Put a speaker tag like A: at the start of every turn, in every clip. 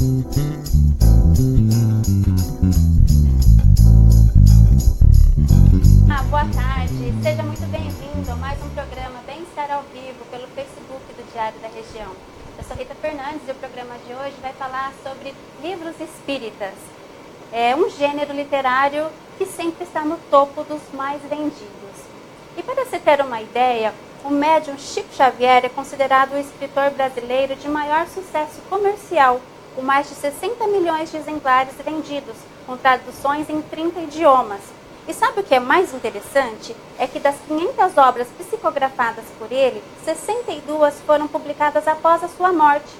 A: Boa tarde, seja muito bem-vindo a mais um programa Bem-Estar ao Vivo pelo Facebook do Diário da Região. Eu sou Rita Fernandes e o programa de hoje vai falar sobre livros espíritas. É um gênero literário que sempre está no topo dos mais vendidos. E para se ter uma ideia, o médium Chico Xavier é considerado o escritor brasileiro de maior sucesso comercial, com mais de 60 milhões de exemplares vendidos, com traduções em 30 idiomas. E sabe o que é mais interessante? É que das 500 obras psicografadas por ele, 62 foram publicadas após a sua morte.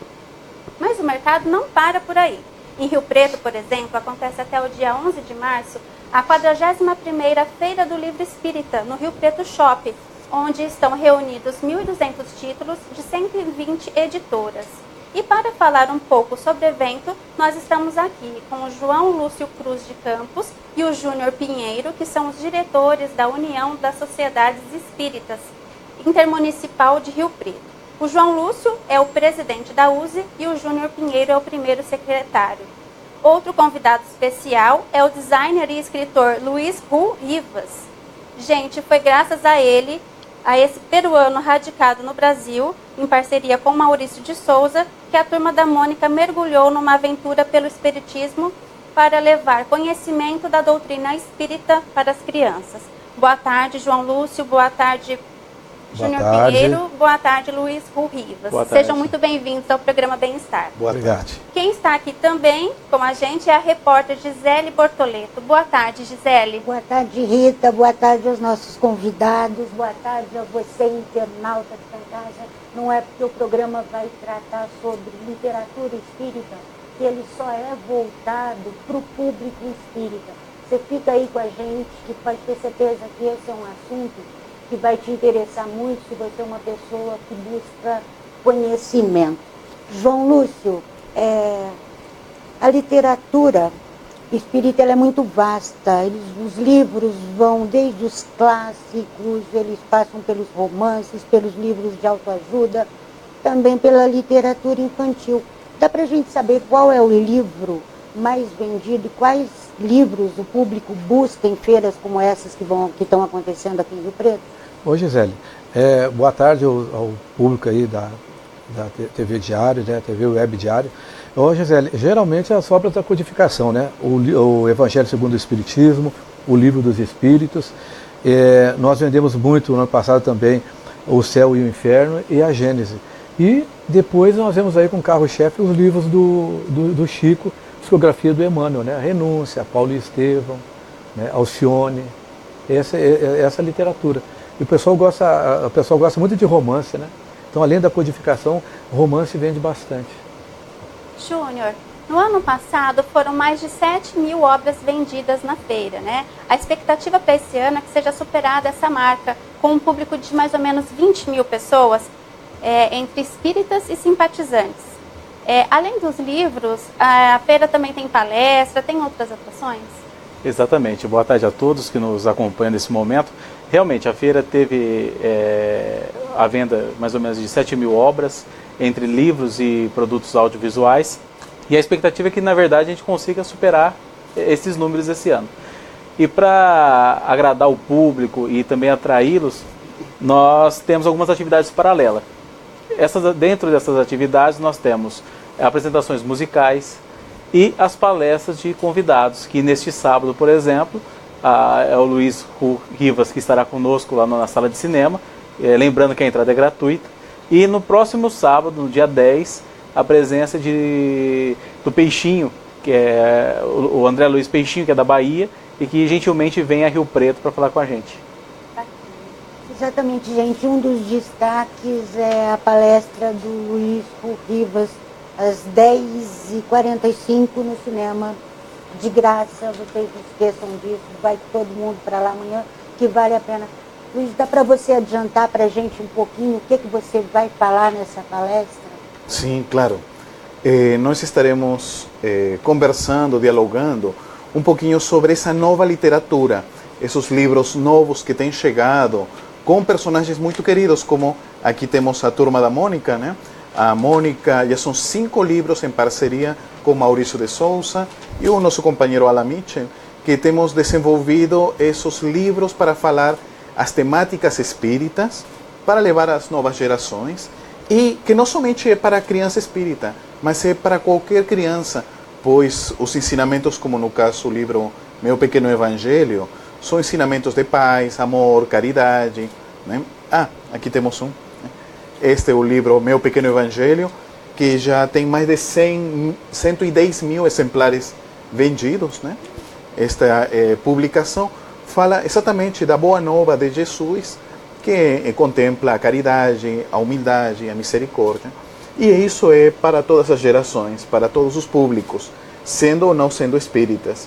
A: Mas o mercado não para por aí. Em Rio Preto, por exemplo, acontece até o dia 11 de março a 41ª Feira do Livro Espírita, no Rio Preto Shopping, onde estão reunidos 1.200 títulos de 120 editoras. E para falar um pouco sobre o evento, nós estamos aqui com o João Lúcio Cruz de Campos e o Júnior Pinheiro, que são os diretores da União das Sociedades Espíritas Intermunicipal de Rio Preto. O João Lúcio é o presidente da USE e o Júnior Pinheiro é o primeiro secretário. Outro convidado especial é o designer e escritor Luiz Hu Rivas. Gente, foi graças a ele, a esse peruano radicado no Brasil, em parceria com Maurício de Souza, que a Turma da Mônica mergulhou numa aventura pelo espiritismo para levar conhecimento da doutrina espírita para as crianças. Boa tarde, João Lúcio. Boa tarde, Júnior Pinheiro. Boa tarde, Luiz Hu Rivas. Sejam muito bem-vindos ao programa Bem-Estar.
B: Boa tarde.
A: Quem está aqui também com a gente é a repórter Gisele Bortoleto. Boa tarde, Gisele.
C: Boa tarde, Rita. Boa tarde aos nossos convidados. Boa tarde a você, internauta que está em casa. Não é porque o programa vai tratar sobre literatura espírita que ele só é voltado para o público espírita. Você fica aí com a gente, que pode ter certeza que esse é um assunto que vai te interessar muito se você é uma pessoa que busca conhecimento. João Lúcio, a literatura espírita ela é muito vasta. Os livros vão desde os clássicos, eles passam pelos romances, pelos livros de autoajuda, também pela literatura infantil. Dá para a gente saber qual é o livro mais vendido e quais livros o público busca em feiras como essas que estão acontecendo aqui em Rio Preto?
B: Oi, Gisele. Boa tarde ao público aí da TV Diário, né, TV Web Diário. Ô, Gisele, geralmente as obras da codificação, né? O Evangelho segundo o Espiritismo, o Livro dos Espíritos. Nós vendemos muito no ano passado também O Céu e o Inferno e a Gênese. E depois nós vemos aí com carro-chefe os livros do Chico, psicografia do Emmanuel, né? A Renúncia, Paulo e Estevão, né? Alcione, essa literatura. E o pessoal gosta muito de romance, né? Então, além da codificação, romance vende bastante.
A: Júnior, no ano passado foram mais de 7.000 obras vendidas na feira, né? A expectativa para esse ano é que seja superada essa marca, com um público de mais ou menos 20.000 pessoas, entre espíritas e simpatizantes. Além dos livros, a feira também tem palestra, tem outras atrações?
D: Exatamente. Boa tarde a todos que nos acompanham nesse momento. Realmente, a feira teve a venda mais ou menos de 7.000 obras, entre livros e produtos audiovisuais. E a expectativa é que, na verdade, a gente consiga superar esses números esse ano. E para agradar o público e também atraí-los, nós temos algumas atividades paralelas. Dentro dessas atividades, nós temos apresentações musicais e as palestras de convidados, que neste sábado, por exemplo, é o Luiz Rivas, que estará conosco lá na sala de cinema, lembrando que a entrada é gratuita. E no próximo sábado, no dia 10, a presença do Peixinho, que é o André Luiz Peixinho, que é da Bahia, e que gentilmente vem a Rio Preto para falar com a gente.
C: Exatamente, gente. Um dos destaques é a palestra do Luiz Rivas, às 10h45 no cinema, de graça. Vocês não esqueçam disso, vai todo mundo para lá amanhã, que vale a pena. Luiz, dá para você adiantar para a gente um pouquinho o que você vai falar nessa palestra?
E: Sim, claro. Nós estaremos conversando, dialogando um pouquinho sobre essa nova literatura, esses livros novos que têm chegado, com personagens muito queridos, como aqui temos a Turma da Mônica, né? A Mônica, já são 5 livros em parceria com Maurício de Souza e o nosso companheiro Alan Mitchell, que temos desenvolvido esses livros para falar as temáticas espíritas, para levar às novas gerações, e que não somente é para a criança espírita, mas é para qualquer criança, pois os ensinamentos, como no caso o livro Meu Pequeno Evangelho, são ensinamentos de paz, amor, caridade, né? Aqui temos um. Este é o livro Meu Pequeno Evangelho, que já tem mais de 110 mil exemplares vendidos, né? Esta publicação fala exatamente da boa nova de Jesus, que contempla a caridade, a humildade, a misericórdia. E isso é para todas as gerações, para todos os públicos, sendo ou não sendo espíritas.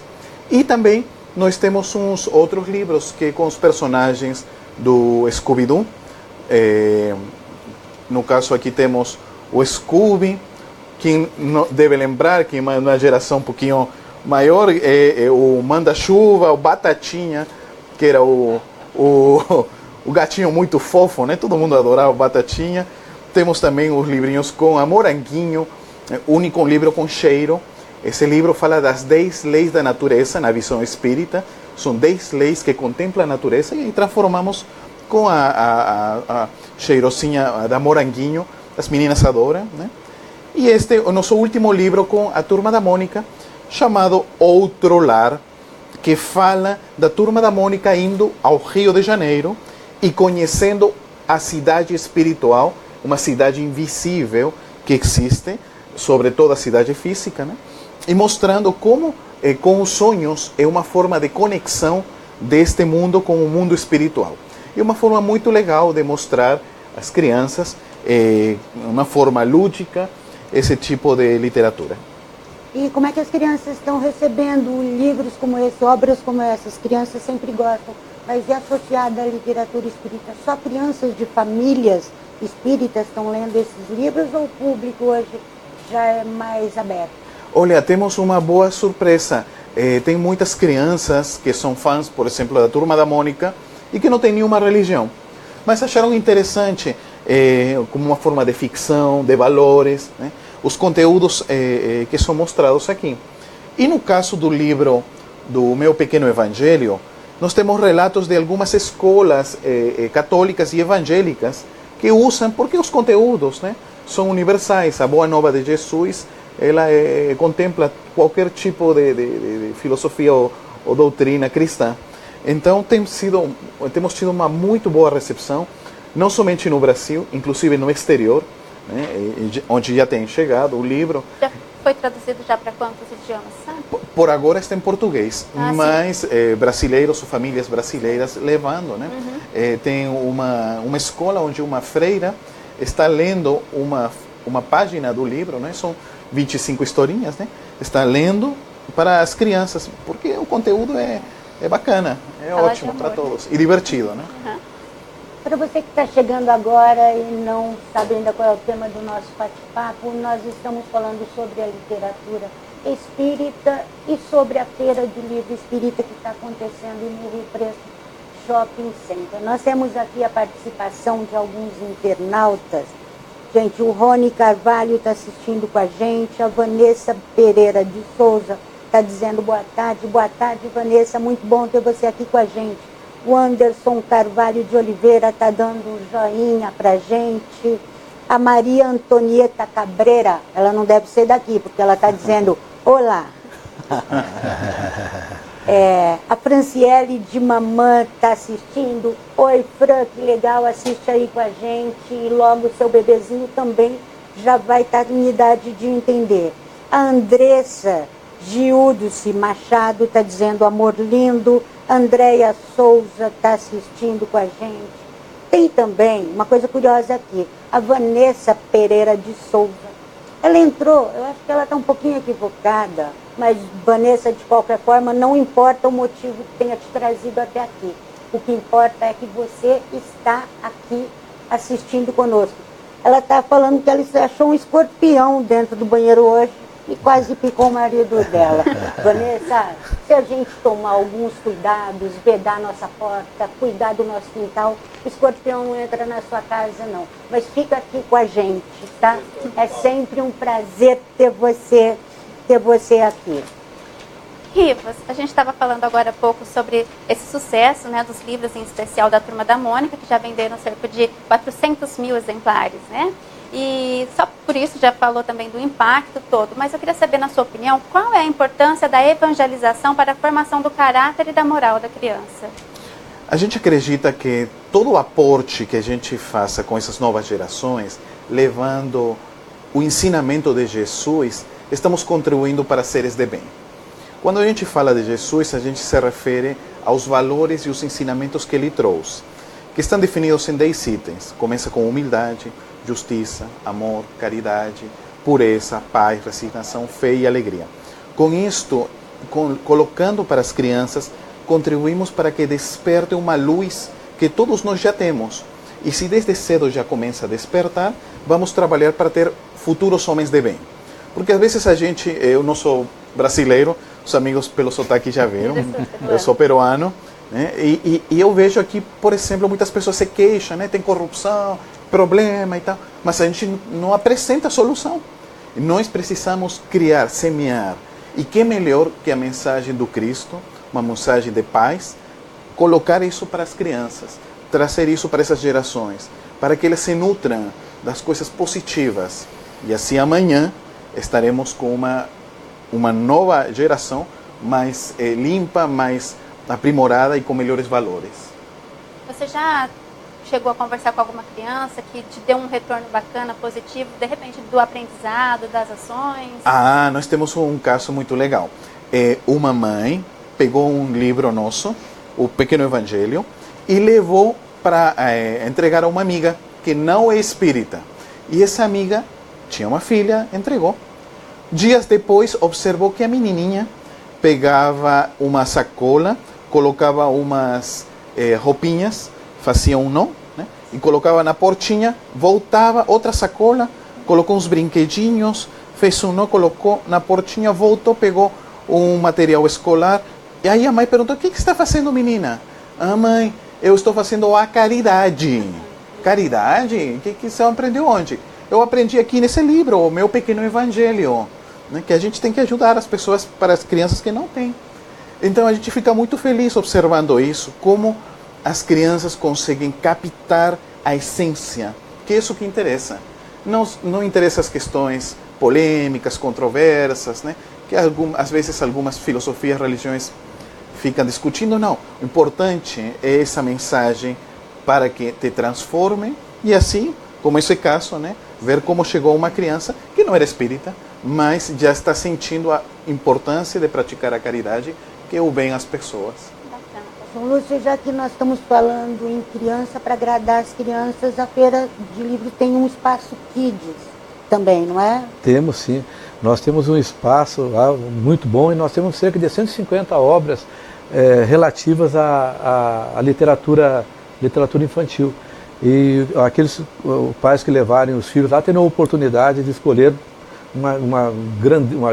E: E também nós temos uns outros livros que com os personagens do Scooby-Doo. No caso aqui temos o Scooby, quem deve lembrar que uma geração um pouquinho maior é o Manda-Chuva, o Batatinha, que era o gatinho muito fofo, né? Todo mundo adorava o Batatinha. Temos também os livrinhos com a Moranguinho, único livro com cheiro. Esse livro fala das 10 leis da natureza na visão espírita. São 10 leis que contemplam a natureza e transformamos com a cheirosinha da Moranguinho. As meninas adoram, né? E este é o nosso último livro com a Turma da Mônica, chamado Outro Lar, que fala da Turma da Mônica indo ao Rio de Janeiro e conhecendo a cidade espiritual, uma cidade invisível que existe sobre toda a cidade física, né? E mostrando como com os sonhos é uma forma de conexão deste mundo com o mundo espiritual. E uma forma muito legal de mostrar às crianças, uma forma lúdica, esse tipo de literatura.
C: E como é que as crianças estão recebendo livros como esse, obras como essas? As crianças sempre gostam, mas é associada à literatura espírita. Só crianças de famílias espíritas estão lendo esses livros ou o público hoje já é mais aberto?
E: Olha, temos uma boa surpresa. Tem muitas crianças que são fãs, por exemplo, da Turma da Mônica e que não têm nenhuma religião, mas acharam interessante como uma forma de ficção, de valores, né? Os conteúdos que são mostrados aqui. E no caso do livro do Meu Pequeno Evangelho, nós temos relatos de algumas escolas católicas e evangélicas que usam, porque os conteúdos, né, são universais. A Boa Nova de Jesus, ela contempla qualquer tipo de filosofia ou doutrina cristã. Então temos tido uma muito boa recepção, não somente no Brasil, inclusive no exterior, né, onde já tem chegado o livro.
A: Já foi traduzido já para quantos idiomas, sabe?
E: Por agora está em português, mas brasileiros ou famílias brasileiras levando, né? Tem uma escola onde uma freira está lendo uma página do livro, né? São 25 historinhas, né? Está lendo para as crianças, porque o conteúdo é bacana, é ótimo para todos e divertido, né?
C: Para você que está chegando agora e não sabe ainda qual é o tema do nosso bate-papo, nós estamos falando sobre a literatura espírita e sobre a feira de livro espírita que está acontecendo no Rio Preto Shopping Center. Nós temos aqui a participação de alguns internautas. Gente, o Rony Carvalho está assistindo com a gente, a Vanessa Pereira de Souza está dizendo boa tarde, Vanessa, muito bom ter você aqui com a gente. O Anderson Carvalho de Oliveira está dando um joinha para a gente. A Maria Antonieta Cabreira, ela não deve ser daqui, porque ela está dizendo olá. A Franciele de Mamã está assistindo. Oi, Fran, que legal, assiste aí com a gente. E logo seu bebezinho também já vai estar em idade de entender. A Andressa Giudice Machado está dizendo amor lindo. Andréia Souza está assistindo com a gente. Tem também uma coisa curiosa aqui, a Vanessa Pereira de Souza. Ela entrou, eu acho que ela está um pouquinho equivocada, mas Vanessa, de qualquer forma, não importa o motivo que tenha te trazido até aqui. O que importa é que você está aqui assistindo conosco. Ela está falando que ela achou um escorpião dentro do banheiro hoje e quase picou o marido dela. Vanessa, se a gente tomar alguns cuidados, vedar nossa porta, cuidar do nosso quintal, o escorpião não entra na sua casa não. Mas fica aqui com a gente, tá? É sempre um prazer ter você ter você aqui.
A: Rivas, a gente estava falando agora há pouco sobre esse sucesso, né, dos livros, em especial da Turma da Mônica, que já venderam cerca de 400 mil exemplares, né? E só por isso já falou também do impacto todo, mas eu queria saber, na sua opinião, qual é a importância da evangelização para a formação do caráter e da moral da criança?
E: A gente acredita que todo o aporte que a gente faça com essas novas gerações, levando o ensinamento de Jesus, estamos contribuindo para seres de bem. Quando a gente fala de Jesus, a gente se refere aos valores e os ensinamentos que ele trouxe, que estão definidos em 10 itens. Começa com humildade, justiça, amor, caridade, pureza, paz, resignação, fé e alegria. Com isto, colocando para as crianças, contribuímos para que desperte uma luz que todos nós já temos. E se desde cedo já começa a despertar, vamos trabalhar para ter futuros homens de bem. Porque às vezes a gente, eu não sou brasileiro, os amigos pelo sotaque já viram, eu sou peruano, né? E eu vejo aqui, por exemplo, muitas pessoas se queixam, né? Tem corrupção, problema e tal, mas a gente não apresenta solução. Nós precisamos criar, semear, e que melhor que a mensagem do Cristo, uma mensagem de paz, colocar isso para as crianças, trazer isso para essas gerações, para que elas se nutram das coisas positivas, e assim amanhã estaremos com uma nova geração mais limpa, mais aprimorada e com melhores valores.
A: Você já chegou a conversar com alguma criança que te deu um retorno bacana, positivo, de repente do aprendizado, das ações?
E: Ah, nós temos um caso muito legal. Uma mãe pegou um livro nosso, o Pequeno Evangelho, e levou para entregar a uma amiga que não é espírita. E essa amiga tinha uma filha, entregou. Dias depois, observou que a menininha pegava uma sacola, colocava umas roupinhas, fazia um nó, né? E colocava na portinha, voltava, outra sacola, colocou uns brinquedinhos, fez um nó, colocou na portinha, voltou, pegou um material escolar. E aí a mãe perguntou: o que está fazendo, menina? Ah, mãe, eu estou fazendo a caridade. Caridade? O que você aprendeu onde? Eu aprendi aqui nesse livro, o meu Pequeno Evangelho, né, que a gente tem que ajudar as pessoas, para as crianças que não têm. Então a gente fica muito feliz observando isso, como as crianças conseguem captar a essência, que é isso que interessa. Não interessa as questões polêmicas, controversas, né, que às vezes algumas filosofias, religiões ficam discutindo. Não, o importante é essa mensagem para que te transforme e assim, como esse caso, né, ver como chegou uma criança que não era espírita, mas já está sentindo a importância de praticar a caridade, que é o bem às pessoas.
C: João Lúcio, já que nós estamos falando em criança, para agradar as crianças, a Feira de Livros tem um espaço Kids também, não é?
B: Temos sim. Nós temos um espaço lá muito bom e nós temos cerca de 150 obras relativas à literatura infantil. E aqueles pais que levarem os filhos lá terão a oportunidade de escolher uma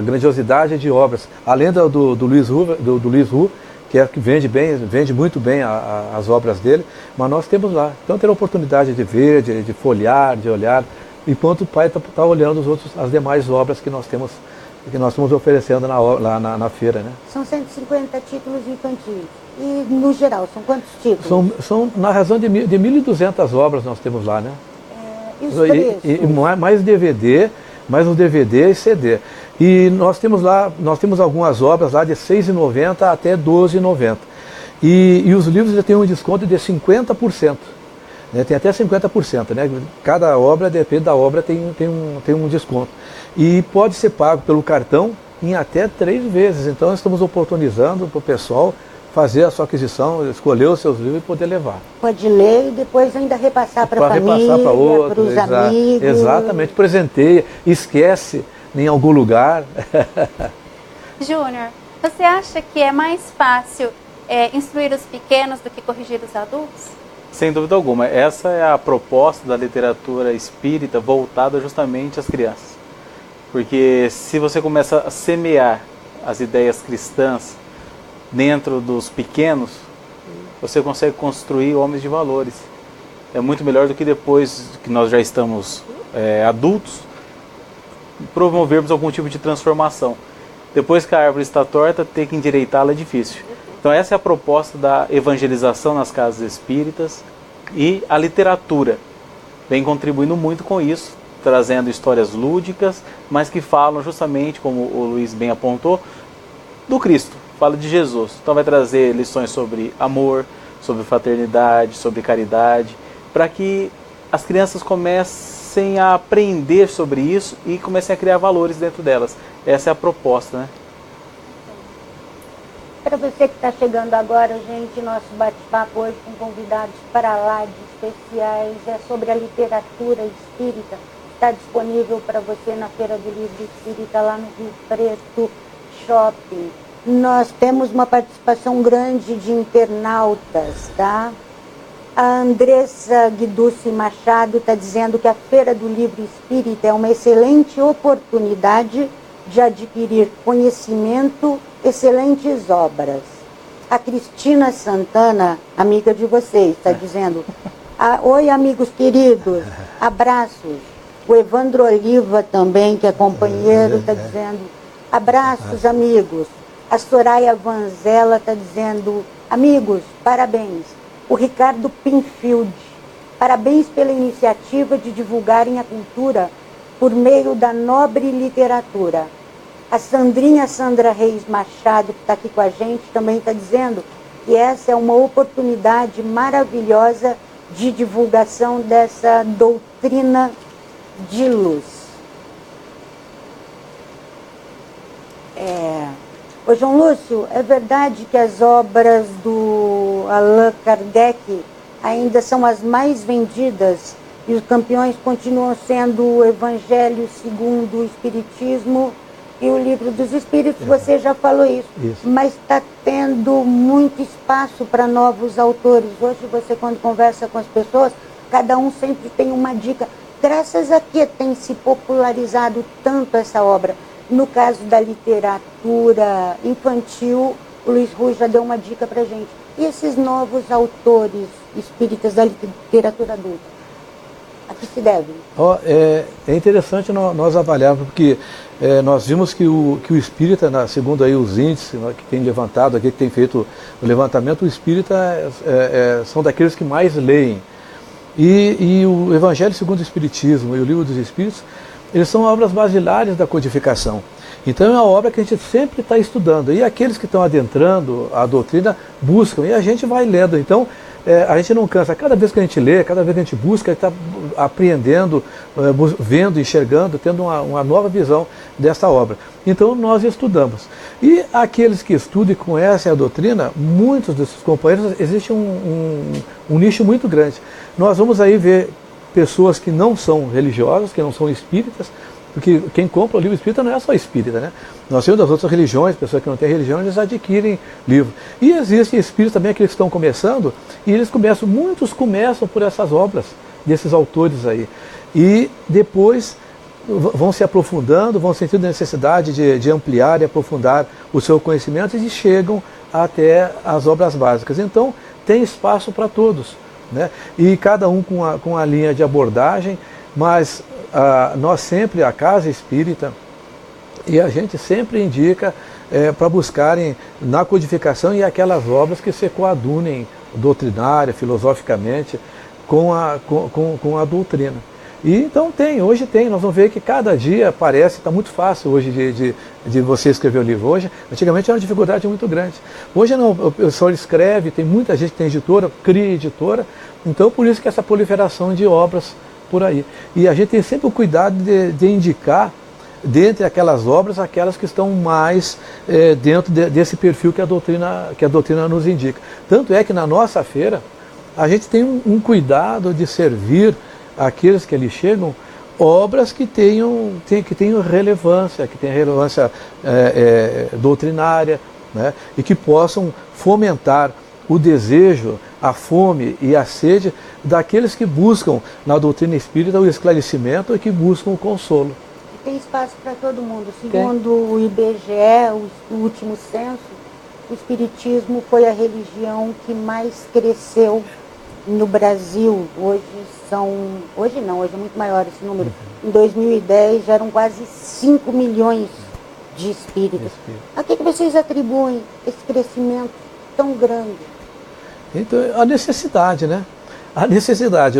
B: grandiosidade de obras. Além do Luiz Hu, que vende muito bem as obras dele, mas nós temos lá. Então ter a oportunidade de ver, de folhear, de olhar, enquanto o pai está olhando as demais obras que nós estamos oferecendo lá na feira, né?
C: São 150 títulos infantis. E, no geral, são quantos títulos?
B: São na razão de 1.200 obras nós temos lá, né?
C: E os preços?
B: Mais DVD, mais um DVD e CD. E nós temos algumas obras lá de R$ 6,90 até R$ 12,90. E os livros já têm um desconto de 50%. Né? Tem até 50%. Né? Cada obra, depende da obra, tem um desconto. E pode ser pago pelo cartão em até 3 vezes. Então nós estamos oportunizando para o pessoal fazer a sua aquisição, escolher os seus livros e poder levar.
C: Pode ler e depois ainda repassar para a família,
B: repassar para outros,
C: para os amigos.
B: Exatamente, presenteia, esquece em algum lugar.
A: Júnior, você acha que é mais fácil instruir os pequenos do que corrigir os adultos?
D: Sem dúvida alguma. Essa é a proposta da literatura espírita voltada justamente às crianças. Porque se você começa a semear as ideias cristãs dentro dos pequenos, você consegue construir homens de valores. É muito melhor do que depois que nós já estamos adultos, promovermos algum tipo de transformação. Depois que a árvore está torta, ter que endireitá-la é difícil. Então essa é a proposta da evangelização nas casas espíritas, e a literatura vem contribuindo muito com isso, trazendo histórias lúdicas, mas que falam justamente, como o Luiz bem apontou, do Cristo, fala de Jesus. Então vai trazer lições sobre amor, sobre fraternidade, sobre caridade, para que as crianças comecem a aprender sobre isso e comecem a criar valores dentro delas. Essa é a proposta, né?
C: Para você que está chegando agora, gente, nosso bate-papo hoje com convidados para lá de especiais é sobre a literatura espírita. Está disponível para você na Feira do Livro Espírita, lá no Rio Preto Shopping. Nós temos uma participação grande de internautas, tá? A Andressa Guiducci Machado está dizendo que a Feira do Livro Espírita é uma excelente oportunidade de adquirir conhecimento, excelentes obras. A Cristina Santana, amiga de vocês, está dizendo: oi, amigos queridos, abraços. O Evandro Oliva também, que é companheiro, está dizendo: abraços, amigos. A Soraya Vanzella está dizendo: amigos, parabéns. O Ricardo Pinfield: parabéns pela iniciativa de divulgarem a cultura por meio da nobre literatura. A Sandrinha Sandra Reis Machado, que está aqui com a gente, também está dizendo que essa é uma oportunidade maravilhosa de divulgação dessa doutrina de luz. Ô João Lúcio, é verdade que as obras do Allan Kardec ainda são as mais vendidas e os campeões continuam sendo o Evangelho segundo o Espiritismo e o Livro dos Espíritos? Você já falou isso. Mas está tendo muito espaço para novos autores. Hoje você, quando conversa com as pessoas, cada um sempre tem uma dica. Graças a que tem se popularizado tanto essa obra? No caso da literatura infantil, o Luiz Rui já deu uma dica para a gente. E esses novos autores espíritas da literatura adulta? A que se deve?
B: É interessante nós avaliarmos, porque nós vimos que o espírita, segundo aí os índices que tem levantado aqui, que tem feito o levantamento, o espírita são daqueles que mais leem. E o Evangelho segundo o Espiritismo e o Livro dos Espíritos, eles são obras basilares da codificação. Então é uma obra que a gente sempre está estudando. E aqueles que estão adentrando a doutrina buscam, e a gente vai lendo. Então a gente não cansa. Cada vez que a gente lê, cada vez que a gente busca, está apreendendo, vendo, enxergando, tendo uma nova visão dessa obra. Então nós estudamos. E aqueles que estudam e conhecem a doutrina, muitos desses companheiros, existe um nicho muito grande. Nós vamos aí ver pessoas que não são religiosas, que não são espíritas, porque quem compra o livro espírita não é só espírita, né? Nós temos das outras religiões, pessoas que não têm religião, eles adquirem livro. E existem espíritos também, aqueles que estão começando, e muitos começam por essas obras desses autores aí. E depois vão se aprofundando, vão sentindo a necessidade de ampliar e aprofundar o seu conhecimento e chegam até as obras básicas. Então tem espaço para todos, né? E cada um com a linha de abordagem, mas nós sempre, a Casa Espírita, e a gente sempre indica para buscarem na codificação e aquelas obras que se coadunem doutrinária, filosoficamente, com a doutrina. E então hoje tem, nós vamos ver que cada dia parece, está muito fácil hoje de você escrever o livro. Hoje, antigamente era uma dificuldade muito grande. Hoje não, o pessoal escreve, tem muita gente que tem editora, cria editora, então por isso que essa proliferação de obras por aí. E a gente tem sempre o cuidado de indicar, dentre aquelas obras, aquelas que estão mais dentro desse perfil que a doutrina nos indica. Tanto é que na nossa feira, a gente tem um cuidado de servir aqueles que ali chegam, obras que tenham relevância, doutrinária, né, e que possam fomentar o desejo, a fome e a sede daqueles que buscam na doutrina espírita o esclarecimento e que buscam o consolo.
C: Tem espaço para todo mundo. Segundo o IBGE, o último censo, o espiritismo foi a religião que mais cresceu no Brasil. Hoje é muito maior esse número. Em 2010 já eram quase 5 milhões de espíritas. A que vocês atribuem esse crescimento tão grande?
B: Então, a necessidade, né? A necessidade.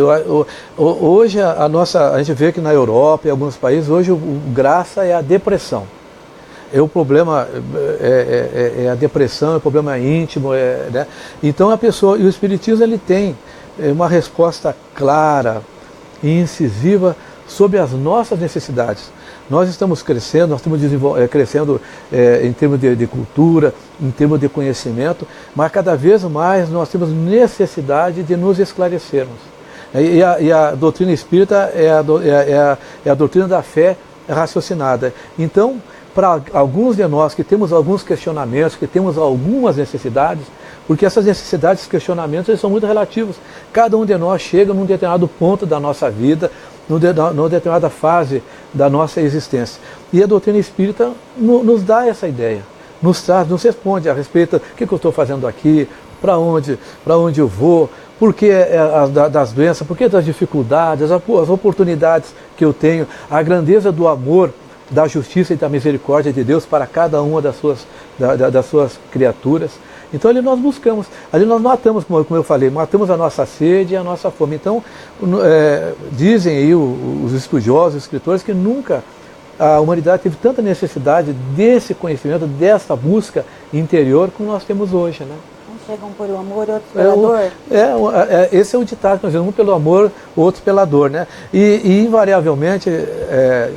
B: Hoje a gente vê que na Europa e em alguns países, hoje o graça é a depressão. O problema é a depressão, é o problema íntimo. Né? Então a pessoa, e o Espiritismo ele tem uma resposta clara e incisiva sobre as nossas necessidades. Nós estamos crescendo, nós estamos crescendo em termos de cultura, em termos de conhecimento, mas cada vez mais nós temos necessidade de nos esclarecermos. E a doutrina espírita é a doutrina da fé raciocinada. Então, para alguns de nós que temos alguns questionamentos, que temos algumas necessidades, porque essas necessidades, esses questionamentos, eles são muito relativos. Cada um de nós chega num determinado ponto da nossa vida, numa determinada fase da nossa existência. E a doutrina espírita nos dá essa ideia, nos responde a respeito do que eu estou fazendo aqui, para onde eu vou, por que das doenças, por que das dificuldades, as oportunidades que eu tenho, a grandeza do amor, da justiça e da misericórdia de Deus para cada uma das suas criaturas. Então ali nós buscamos, ali nós matamos, como eu falei, matamos a nossa sede e a nossa fome. Então dizem aí os estudiosos, os escritores, que nunca a humanidade teve tanta necessidade desse conhecimento, dessa busca interior como nós temos hoje, né?
C: Uns chegam pelo amor, outros pela dor.
B: Esse é o ditado que nós dizemos, um pelo amor, outros pela dor, né? E invariavelmente,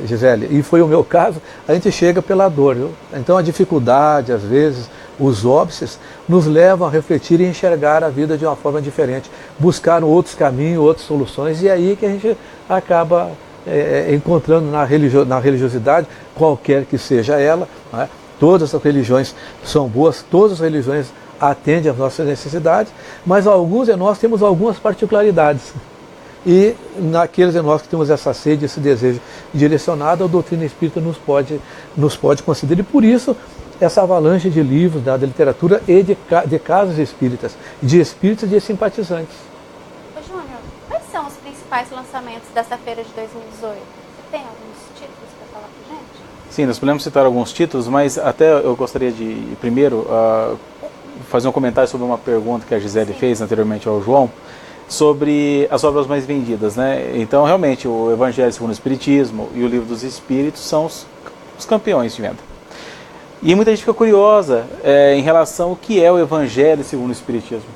B: Gisele, e foi o meu caso, a gente chega pela dor, viu? Então a dificuldade, às vezes, os óbices, nos levam a refletir e enxergar a vida de uma forma diferente, buscar outros caminhos, outras soluções, e é aí que a gente acaba encontrando na religiosidade, qualquer que seja ela, né? Todas as religiões são boas, todas as religiões atendem às nossas necessidades, mas alguns de nós temos algumas particularidades. E naqueles de nós que temos essa sede, esse desejo direcionado, a doutrina espírita nos pode conceder. E por isso, essa avalanche de livros, da literatura e de casas espíritas, de espíritos e de simpatizantes.
A: Ô Júnior, quais são os principais lançamentos dessa feira de 2018? Você tem alguns títulos para falar para gente?
D: Sim, nós podemos citar alguns títulos, mas até eu gostaria de primeiro fazer um comentário sobre uma pergunta que a Gisele fez anteriormente ao João, sobre as obras mais vendidas, né? Então, realmente, o Evangelho segundo o Espiritismo e o Livro dos Espíritos são os campeões de venda. E muita gente fica curiosa em relação ao que é o Evangelho segundo o Espiritismo.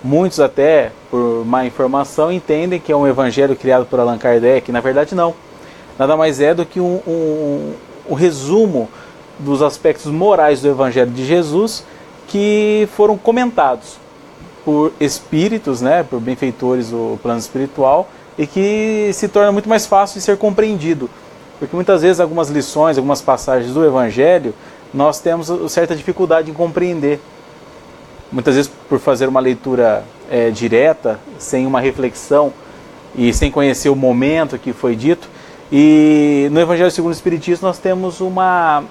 D: Muitos até, por má informação, entendem que é um Evangelho criado por Allan Kardec. Na verdade, não. Nada mais é do que um resumo dos aspectos morais do Evangelho de Jesus que foram comentados por espíritos, né, por benfeitores do plano espiritual, e que se torna muito mais fácil de ser compreendido. Porque muitas vezes algumas lições, algumas passagens do Evangelho, nós temos certa dificuldade em compreender. Muitas vezes por fazer uma leitura direta, sem uma reflexão e sem conhecer o momento que foi dito. E no Evangelho segundo o Espiritismo nós temos uma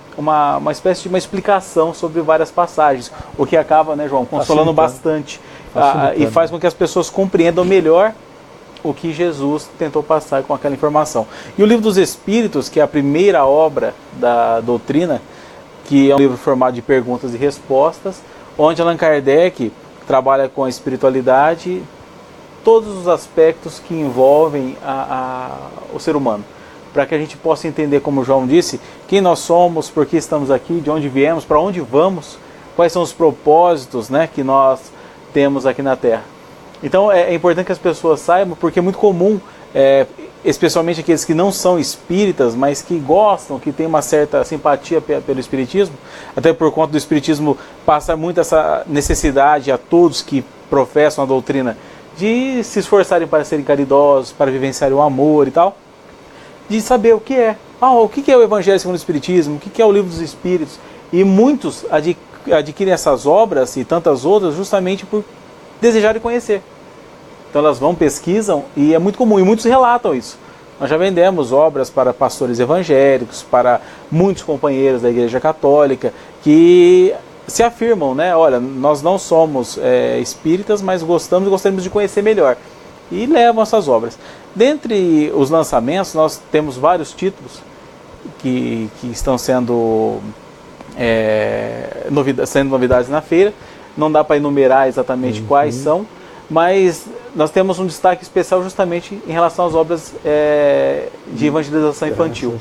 D: espécie de uma explicação sobre várias passagens, o que acaba, né, João, consolando bastante e faz com que as pessoas compreendam melhor o que Jesus tentou passar com aquela informação. E o Livro dos Espíritos, que é a primeira obra da doutrina, que é um livro formado de perguntas e respostas, onde Allan Kardec trabalha com a espiritualidade, todos os aspectos que envolvem o ser humano, para que a gente possa entender, como o João disse, quem nós somos, por que estamos aqui, de onde viemos, para onde vamos, quais são os propósitos, né, que nós temos aqui na Terra. Então é importante que as pessoas saibam, porque é muito comum, especialmente aqueles que não são espíritas, mas que gostam, que têm uma certa simpatia pelo espiritismo, até por conta do espiritismo passar muito essa necessidade a todos que professam a doutrina de se esforçarem para serem caridosos, para vivenciarem o amor e tal, de saber o que é. O que é o Evangelho segundo o Espiritismo, o que é o Livro dos Espíritos. E muitos adquirem essas obras e tantas outras justamente por desejarem conhecer. Então elas vão, pesquisam, e é muito comum, e muitos relatam isso. Nós já vendemos obras para pastores evangélicos, para muitos companheiros da Igreja Católica, que se afirmam, né? Olha, nós não somos espíritas, mas gostamos e gostaríamos de conhecer melhor. E levam essas obras. Dentre os lançamentos, nós temos vários títulos que estão sendo sendo novidades na feira. Não dá para enumerar exatamente quais são, mas nós temos um destaque especial justamente em relação às obras de evangelização infantil,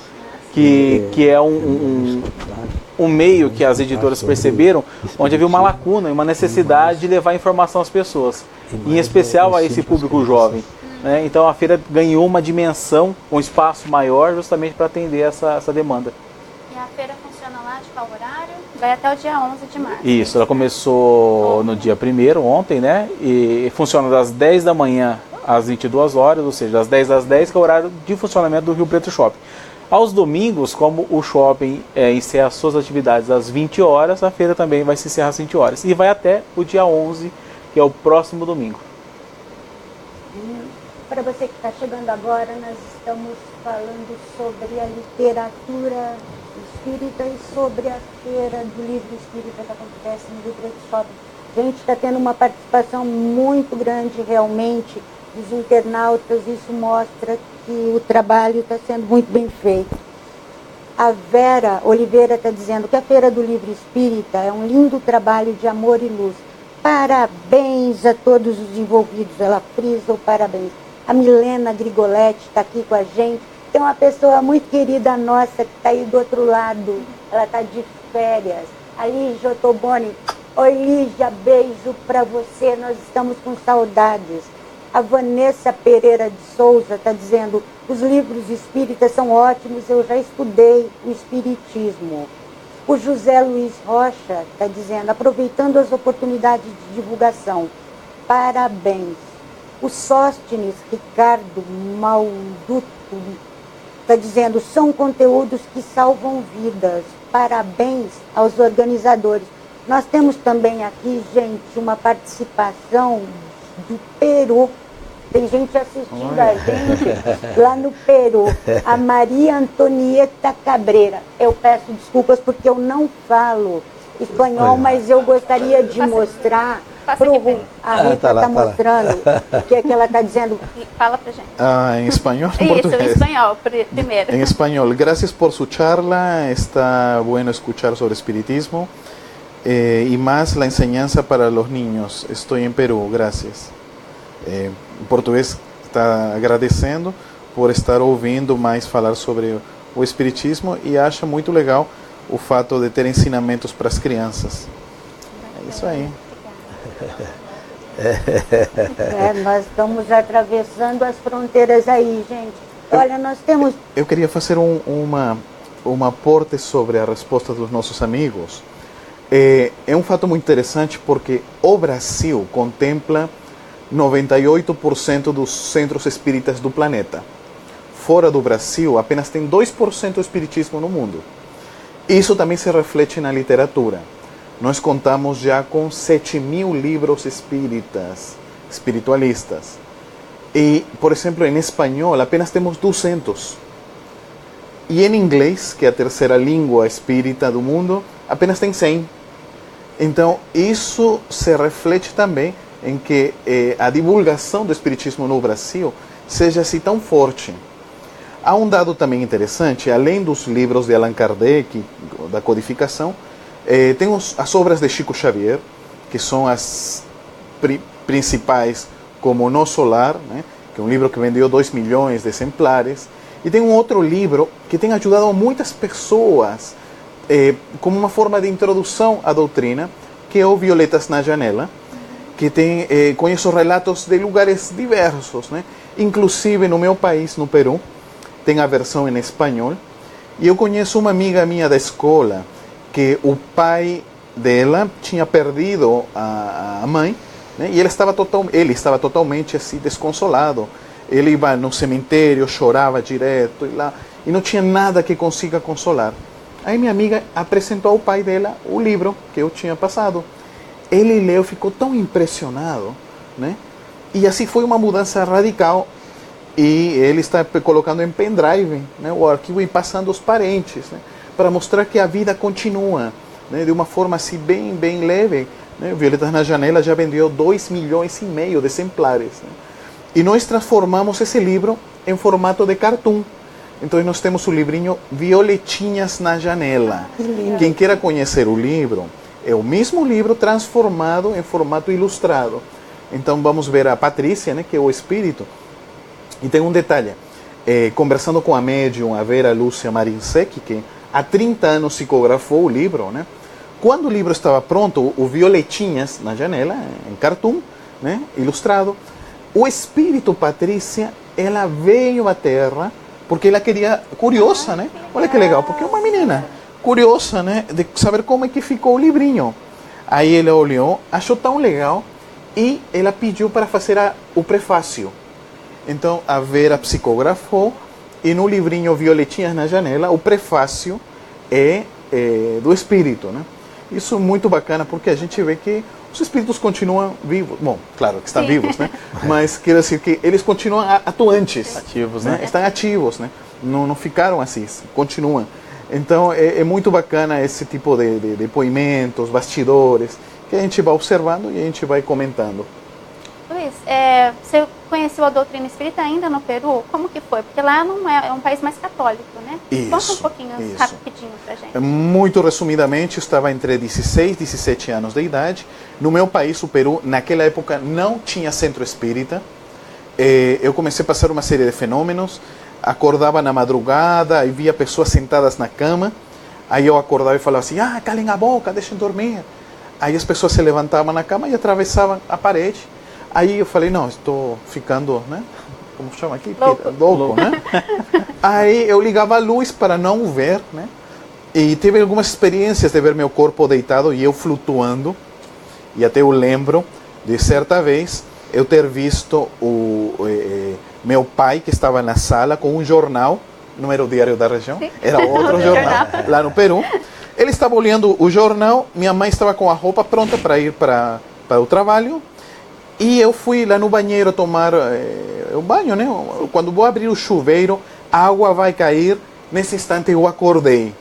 D: que é um meio que as editoras perceberam, onde havia uma lacuna e uma necessidade de levar informação às pessoas, em especial a esse público jovem. Né? Então a feira ganhou uma dimensão, um espaço maior justamente para atender essa demanda.
A: E a feira funciona lá de qual horário? Vai até o dia 11 de março.
D: Isso, ela começou no dia 1º, ontem, né? E funciona das 10 da manhã às 22 horas, ou seja, das 10 às 10, que é o horário de funcionamento do Rio Preto Shopping. Aos domingos, como o shopping encerra suas atividades às 20 horas, a feira também vai se encerrar às 20 horas. E vai até o dia 11, que é o próximo domingo.
C: Para você que está chegando agora, nós estamos falando sobre a literatura espírita e sobre a feira do livro espírita que acontece no Rio Preto Shopping. A gente está tendo uma participação muito grande realmente dos internautas, isso mostra que o trabalho está sendo muito bem feito. A Vera Oliveira está dizendo que a Feira do Livro Espírita é um lindo trabalho de amor e luz. Parabéns a todos os envolvidos, ela frisa o parabéns. A Milena Grigoletti está aqui com a gente. Tem uma pessoa muito querida nossa que está aí do outro lado. Ela está de férias. A Lígia Ottoboni. Oi, Lígia, beijo para você. Nós estamos com saudades. A Vanessa Pereira de Souza está dizendo: os livros espíritas são ótimos, eu já estudei o espiritismo. O José Luiz Rocha está dizendo: aproveitando as oportunidades de divulgação, parabéns. O Sóstenes Ricardo Malduto está dizendo: são conteúdos que salvam vidas. Parabéns aos organizadores. Nós temos também aqui, gente, uma participação do Peru. Tem gente assistindo a gente lá no Peru. A Maria Antonieta Cabreira. Eu peço desculpas porque eu não falo espanhol, mas eu gostaria de mostrar. A Rita está mostrando o que é que ela está dizendo.
A: Fala pra gente.
E: ¿En español?
A: Isso, em espanhol, primeiro.
E: En español. Gracias por su charla. Está bueno escuchar sobre espiritismo y más la enseñanza para los niños. Estoy en Perú. Gracias. Em português está agradecendo por estar ouvindo mais falar sobre o espiritismo e acha muito legal o fato de ter ensinamentos para as crianças. É isso aí.
C: Nós estamos atravessando as fronteiras aí, gente. Olha, nós temos...
E: Eu queria fazer um aporte sobre a resposta dos nossos amigos. É um fato muito interessante porque o Brasil contempla 98% dos centros espíritas do planeta. Fora do Brasil, apenas tem 2% do espiritismo no mundo. Isso também se reflete na literatura. Nós contamos já com 7.000 livros espiritualistas. E, por exemplo, em espanhol apenas temos 200. E em inglês, que é a terceira língua espírita do mundo, apenas tem 100. Então, isso se reflete também em que a divulgação do espiritismo no Brasil seja assim tão forte. Há um dado também interessante, além dos livros de Allan Kardec, da codificação, tem as obras de Chico Xavier, que são as principais, como No Solar, né, que é um livro que vendeu 2 milhões de exemplares, e tem um outro livro que tem ajudado a muitas pessoas como uma forma de introdução à doutrina, que é o Violetas na Janela, que tem, conheço relatos de lugares diversos, né? Inclusive no meu país, no Peru, tem a versão em espanhol. E eu conheço uma amiga minha da escola, que o pai dela tinha perdido a mãe, né? E ele estava totalmente assim, desconsolado. Ele ia no cemitério, chorava direto, e não tinha nada que consiga consolar. Aí minha amiga apresentou ao pai dela o livro que eu tinha passado. Ele leu, ficou tão impressionado, né? E assim foi uma mudança radical. E ele está colocando em pendrive, né, o arquivo e passando aos parentes, né, para mostrar que a vida continua, né, de uma forma assim bem leve. Né? Violetas na Janela já vendeu 2,5 milhões de exemplares. Né? E nós transformamos esse livro em formato de cartoon. Então nós temos o livrinho Violetinhas na Janela. Quem queira conhecer o livro, é o mesmo livro transformado em formato ilustrado. Então vamos ver a Patrícia, né, que é o espírito. E tem um detalhe, conversando com a médium, a Vera Lúcia Marinsec, que há 30 anos psicografou o livro, né? Quando o livro estava pronto, o Violetinhas na Janela, em cartoon, né, ilustrado, o espírito Patrícia, ela veio à Terra porque ela queria, curiosa, né? Olha que legal, porque é uma menina curiosa, né, de saber como é que ficou o livrinho. Aí ela olhou, achou tão legal e ela pediu para fazer o prefácio. Então a Vera psicografou e no livrinho Violetinhas na Janela, o prefácio é do espírito, né? Isso é muito bacana porque a gente vê que os espíritos continuam vivos. Bom, claro que estão vivos, né? Mas quero dizer que eles continuam atuantes.
D: Ativos,
E: né?
D: né?
E: Estão ativos, né? Não ficaram assim, continuam. Então é muito bacana esse tipo de depoimentos, bastidores, que a gente vai observando e a gente vai comentando.
A: Luiz, você conheceu a doutrina espírita ainda no Peru? Como que foi? Porque lá não é um país mais católico, né?
E: Isso,
A: Conta um pouquinho, rapidinho pra gente.
E: Muito resumidamente, eu estava entre 16 e 17 anos de idade. No meu país, o Peru, naquela época não tinha centro espírita. Eu comecei a passar uma série de fenômenos. Acordava na madrugada e via pessoas sentadas na cama. Aí eu acordava e falava assim, calem a boca, deixem dormir. Aí as pessoas se levantavam na cama e atravessavam a parede. Aí eu falei, não, estou ficando, né? Como chama aqui? Louco, né? Aí eu ligava a luz para não ver, né? E tive algumas experiências de ver meu corpo deitado e eu flutuando. E até eu lembro de certa vez eu ter visto meu pai que estava na sala com um jornal, não era o Diário da Região, era outro jornal, lá no Peru. Ele estava olhando o jornal, minha mãe estava com a roupa pronta para ir para o trabalho. E eu fui lá no banheiro tomar o banho, né? Quando vou abrir o chuveiro, a água vai cair. Nesse instante eu acordei.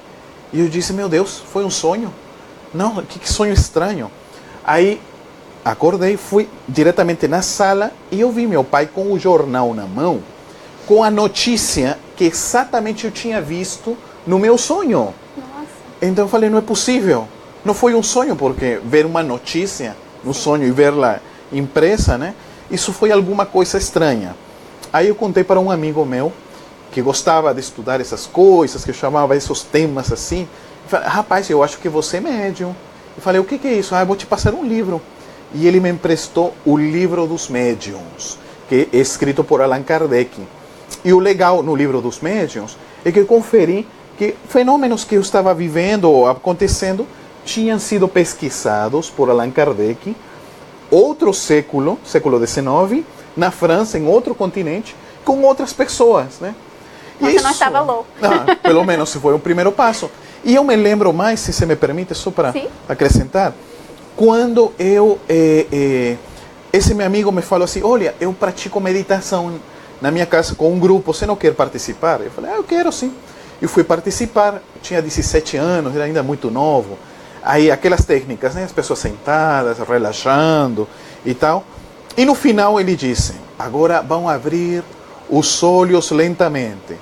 E: E eu disse, meu Deus, foi um sonho? Não, que sonho estranho. Aí acordei, fui diretamente na sala e eu vi meu pai com o jornal na mão, com a notícia que exatamente eu tinha visto no meu sonho.
A: Nossa.
E: Então eu falei, não é possível. Não foi um sonho, porque ver uma notícia no sonho e ver-la impressa, né? Isso foi alguma coisa estranha. Aí eu contei para um amigo meu que gostava de estudar essas coisas, que chamava esses temas assim. Eu falei, rapaz, eu acho que você é médium. Eu falei, o que é isso? Eu vou te passar um livro. E ele me emprestou o Livro dos Médiuns, que é escrito por Allan Kardec. E o legal no Livro dos Médiuns é que eu conferi que fenômenos que eu estava vivendo ou acontecendo tinham sido pesquisados por Allan Kardec outro século XIX, na França, em outro continente, com outras pessoas, né?
A: Você não estava louco.
E: Pelo menos foi o primeiro passo. E eu me lembro mais, se você me permite, só para acrescentar, quando esse meu amigo me falou assim, olha, eu pratico meditação na minha casa com um grupo, você não quer participar? Eu falei, eu quero sim. Eu fui participar, eu tinha 17 anos, era ainda muito novo. Aí aquelas técnicas, né? As pessoas sentadas, relaxando e tal. E no final ele disse, agora vão abrir os olhos lentamente.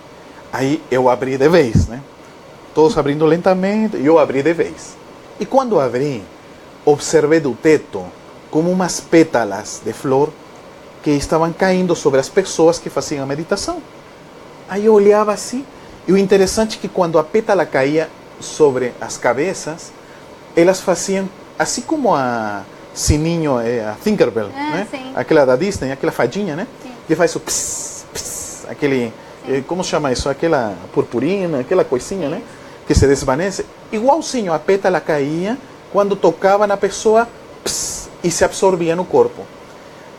E: Aí eu abri de vez, né? Todos abrindo lentamente, e eu abri de vez. E quando abri, observei do teto como umas pétalas de flor que estavam caindo sobre as pessoas que faziam a meditação. Aí eu olhava assim, e o interessante é que quando a pétala caía sobre as cabeças, elas faziam, assim como a Sininho, a Tinkerbell, né? Aquela da Disney, aquela fadinha, né? Sim. Que faz o pss, pss, aquele, como chama isso? Aquela purpurina, aquela coisinha, né? Que se desvanece. Igualzinho, a pétala caía quando tocava na pessoa pss, e se absorvia no corpo.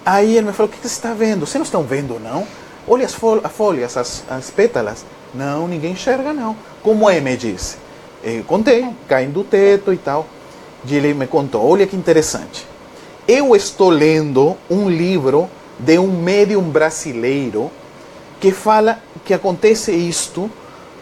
E: Aí ele me falou, o que você está vendo? Vocês não estão vendo, não? Olha as folhas, as pétalas. Não, ninguém enxerga, não. Como é, me disse. Eu contei, caem do teto e tal. E ele me contou, olha que interessante. Eu estou lendo um livro de um médium brasileiro que fala que acontece isto,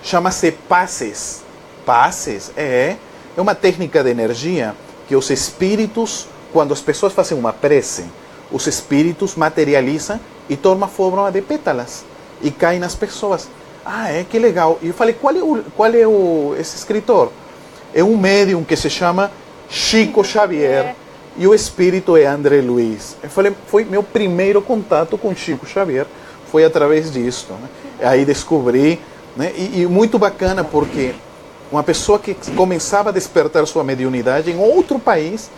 E: chama-se passes. Passes é uma técnica de energia que os espíritos, quando as pessoas fazem uma prece, os espíritos materializam e tomam forma de pétalas e caem nas pessoas. Ah, que legal. E eu falei, qual é esse escritor? É um médium que se chama Chico Xavier. E o espírito é André Luiz. Eu falei, foi meu primeiro contato com Chico Xavier, foi através disso. Né? Aí descobri, né? E muito bacana porque uma pessoa que começava a despertar sua mediunidade em outro país,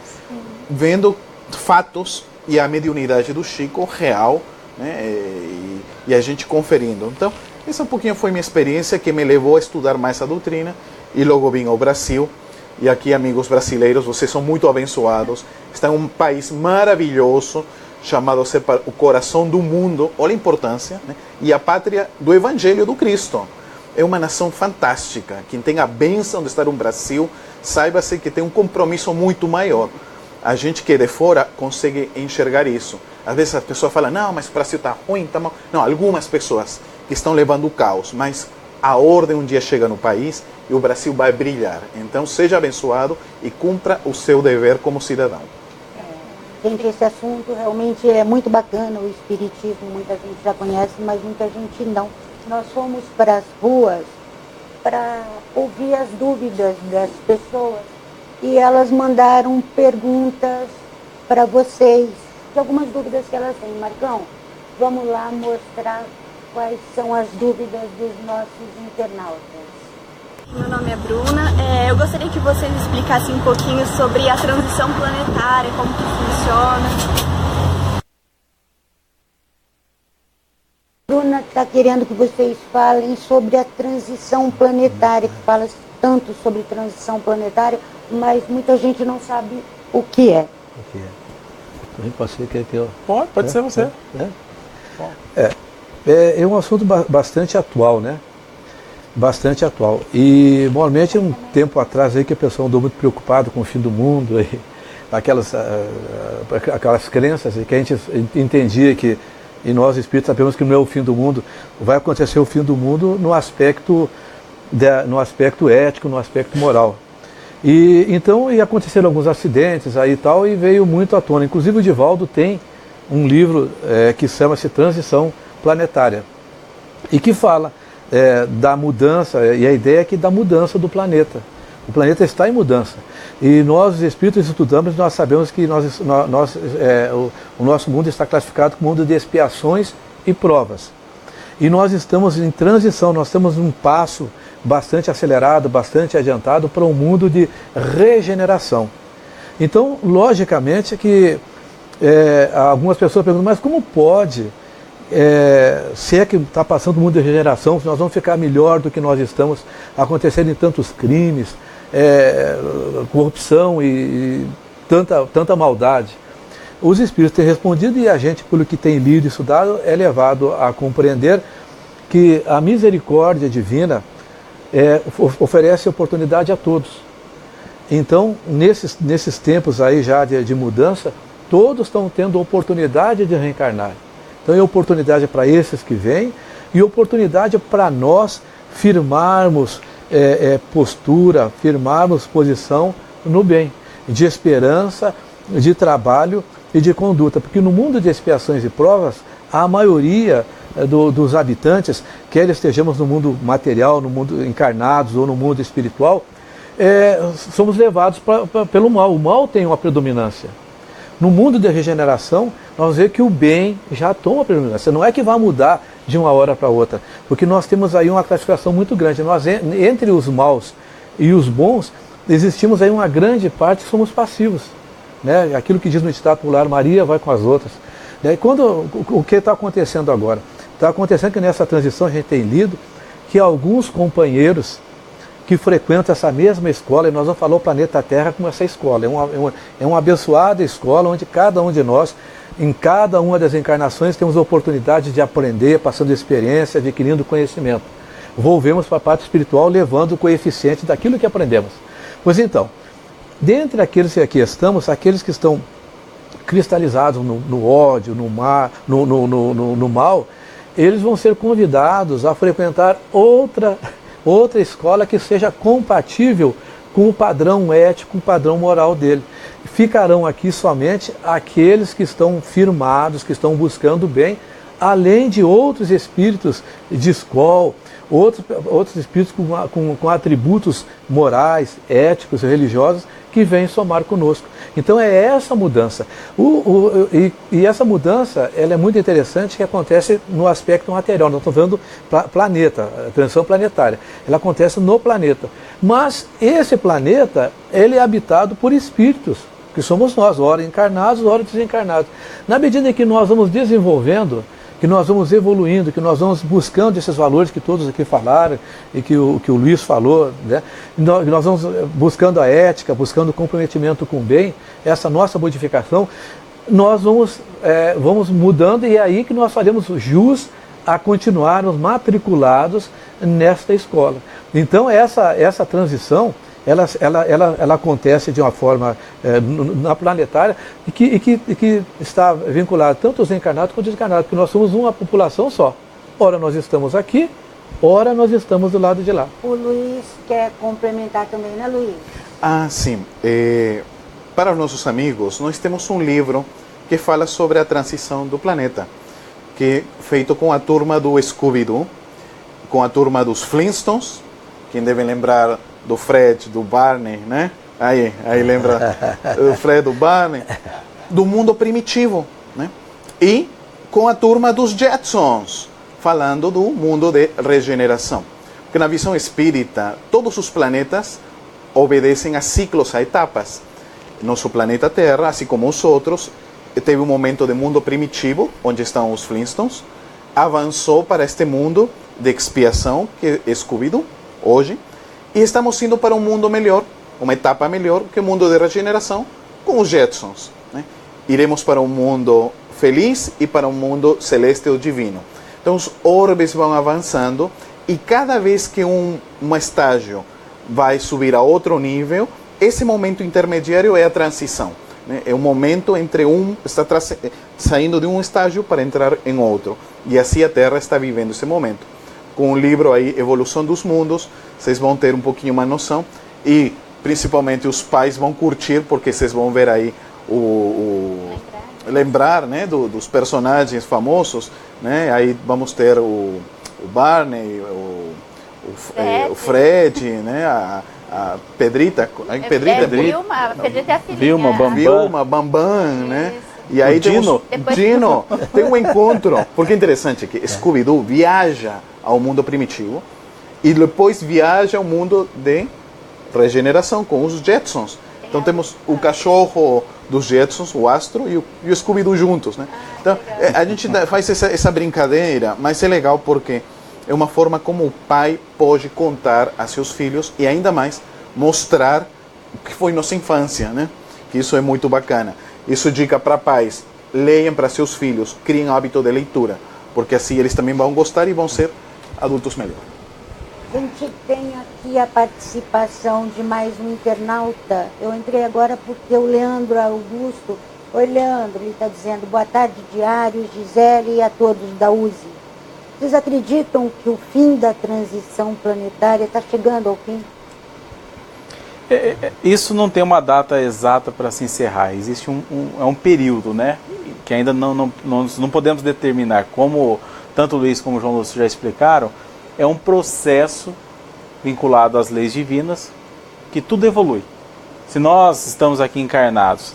E: vendo fatos e a mediunidade do Chico real, né? E a gente conferindo. Então, essa um pouquinho foi minha experiência que me levou a estudar mais a doutrina e logo vim ao Brasil. E aqui, amigos brasileiros, vocês são muito abençoados. Está em um país maravilhoso, chamado o coração do mundo. Olha a importância, né? E a pátria do Evangelho do Cristo. É uma nação fantástica. Quem tem a bênção de estar no Brasil, saiba-se que tem um compromisso muito maior. A gente que é de fora consegue enxergar isso. Às vezes as pessoas falam, não, mas o Brasil está ruim, está mal. Não, algumas pessoas que estão levando o caos, mas a ordem um dia chega no país e o Brasil vai brilhar. Então seja abençoado e cumpra o seu dever como cidadão.
C: Gente, esse assunto realmente é muito bacana, o espiritismo muita gente já conhece, mas muita gente não. Nós fomos para as ruas para ouvir as dúvidas das pessoas e elas mandaram perguntas para vocês, de algumas dúvidas que elas têm. Marcão, vamos lá mostrar quais são as dúvidas dos nossos internautas.
F: Meu nome é Bruna. Eu gostaria que vocês explicassem um pouquinho sobre a transição planetária, como que funciona.
C: Bruna está querendo que vocês falem sobre a transição planetária, que fala tanto sobre transição planetária, mas muita gente não sabe o que é.
B: O que é? Também pode ser que eu...
D: Pode ser você.
B: É um assunto bastante atual, né? Bastante atual. E, normalmente, um tempo atrás, aí, que a pessoa andou muito preocupada com o fim do mundo, aí, aquelas crenças que a gente entendia que, e nós espíritos sabemos que não é o fim do mundo, vai acontecer o fim do mundo no aspecto ético, no aspecto moral. E então aconteceram alguns acidentes aí e tal, e veio muito à tona. Inclusive o Divaldo tem um livro que chama-se Transição Planetária, e que fala da mudança, e a ideia é que da mudança do planeta. O planeta está em mudança. E nós, os espíritos, estudamos, nós sabemos que o nosso mundo está classificado como mundo de expiações e provas. E nós estamos em transição, nós estamos num passo bastante acelerado, bastante adiantado para um mundo de regeneração. Então, logicamente, que algumas pessoas perguntam, mas como pode, se é que está passando o mundo de regeneração, se nós vamos ficar melhor do que nós estamos, acontecendo em tantos crimes, corrupção e tanta maldade? Os espíritos têm respondido, e a gente, pelo que tem lido e estudado, é levado a compreender que a misericórdia divina oferece oportunidade a todos. Então, nesses tempos aí já de mudança, todos estão tendo oportunidade de reencarnar. Então é oportunidade para esses que vêm e oportunidade para nós firmarmos postura, firmarmos posição no bem, de esperança, de trabalho e de conduta. Porque no mundo de expiações e provas, a maioria dos habitantes, quer estejamos no mundo material, no mundo encarnados ou no mundo espiritual, somos levados pelo mal. O mal tem uma predominância. No mundo de regeneração, nós vemos que o bem já toma predominância. Não é que vai mudar de uma hora para outra, porque nós temos aí uma classificação muito grande. Nós, entre os maus e os bons, existimos aí uma grande parte que somos passivos. Né? Aquilo que diz no ditado popular, Maria vai com as outras. E o que está acontecendo agora? Está acontecendo que nessa transição a gente tem lido que alguns companheiros que frequentam essa mesma escola, e nós vamos falar o planeta Terra como essa escola, é uma abençoada escola onde cada um de nós, em cada uma das encarnações, temos a oportunidade de aprender, passando experiência, adquirindo conhecimento. Volvemos para a parte espiritual levando o coeficiente daquilo que aprendemos. Pois então, dentre aqueles que aqui estamos, aqueles que estão cristalizados no ódio, no mal, eles vão ser convidados a frequentar outra escola que seja compatível com o padrão ético, com o padrão moral dele. Ficarão aqui somente aqueles que estão firmados, que estão buscando o bem, além de outros espíritos de escola, outros espíritos com atributos morais, éticos e religiosos que vêm somar conosco. Então é essa mudança. E essa mudança ela é muito interessante, que acontece no aspecto material. Nós estamos vendo planeta, transição planetária. Ela acontece no planeta. Mas esse planeta ele é habitado por espíritos, que somos nós, ora encarnados, ora desencarnados. Na medida em que nós vamos desenvolvendo, que nós vamos evoluindo, que nós vamos buscando esses valores que todos aqui falaram e que o Luiz falou, né? Nós vamos buscando a ética, buscando o comprometimento com o bem, essa nossa modificação, nós vamos mudando, e é aí que nós faremos jus a continuarmos matriculados nesta escola. Então essa transição, ela acontece de uma forma na planetária e que está vinculada tanto aos encarnados quanto aos desencarnados, porque nós somos uma população só. Ora nós estamos aqui, ora nós estamos do lado de lá.
C: O Luiz quer complementar também, né, Luiz?
E: Ah, sim. Para os nossos amigos, nós temos um livro que fala sobre a transição do planeta, que é feito com a turma do Scooby-Doo, com a turma dos Flintstones, quem deve lembrar do Fred, do Barney, né? Aí lembra o Fred, do Barney, do mundo primitivo, né? E com a turma dos Jetsons, falando do mundo de regeneração. Porque na visão espírita, todos os planetas obedecem a ciclos, a etapas. Nosso planeta Terra, assim como os outros, teve um momento de mundo primitivo, onde estão os Flintstones, avançou para este mundo de expiação, que é Scooby-Doo, hoje, e estamos indo para um mundo melhor, uma etapa melhor, que é o mundo de regeneração, com os Jetsons, né? Iremos para um mundo feliz e para um mundo celeste ou divino. Então os orbes vão avançando, e cada vez que um estágio vai subir a outro nível, esse momento intermediário é a transição, né? É o momento entre está saindo de um estágio para entrar em outro. E assim a Terra está vivendo esse momento. Com o livro aí, Evolução dos Mundos, vocês vão ter um pouquinho uma noção, e principalmente os pais vão curtir, porque vocês vão ver aí lembrar, né, dos personagens famosos, né? Aí vamos ter o Barney, o Fred, né? A Pedrita,
A: Vilma, a Pedrita é a filhinha.
E: Vilma, Bambam, né? E aí
D: Dino.
E: Dino tem um encontro, porque é interessante que Scooby-Doo viaja ao mundo primitivo e depois viaja ao mundo de regeneração com os Jetsons. Então temos o cachorro dos Jetsons, o Astro, e o Scooby-Doo juntos, né? Então a gente faz essa brincadeira, mas é legal porque é uma forma como o pai pode contar a seus filhos e ainda mais mostrar o que foi nossa infância, né? Que isso é muito bacana. Isso dica para pais: leiam para seus filhos, criem hábito de leitura, porque assim eles também vão gostar e vão ser adultos melhores.
C: A gente tem aqui a participação de mais um internauta. Eu entrei agora porque o Leandro Augusto. Oi, Leandro, ele está dizendo: boa tarde, Diário, Gisele e a todos da USE. Vocês acreditam que o fim da transição planetária está chegando ao fim?
D: Isso não tem uma data exata para se encerrar. Existe um período, né, que ainda não podemos determinar. Como tanto o Luiz como o João Lúcio já explicaram, é um processo vinculado às leis divinas, que tudo evolui. Se nós estamos aqui encarnados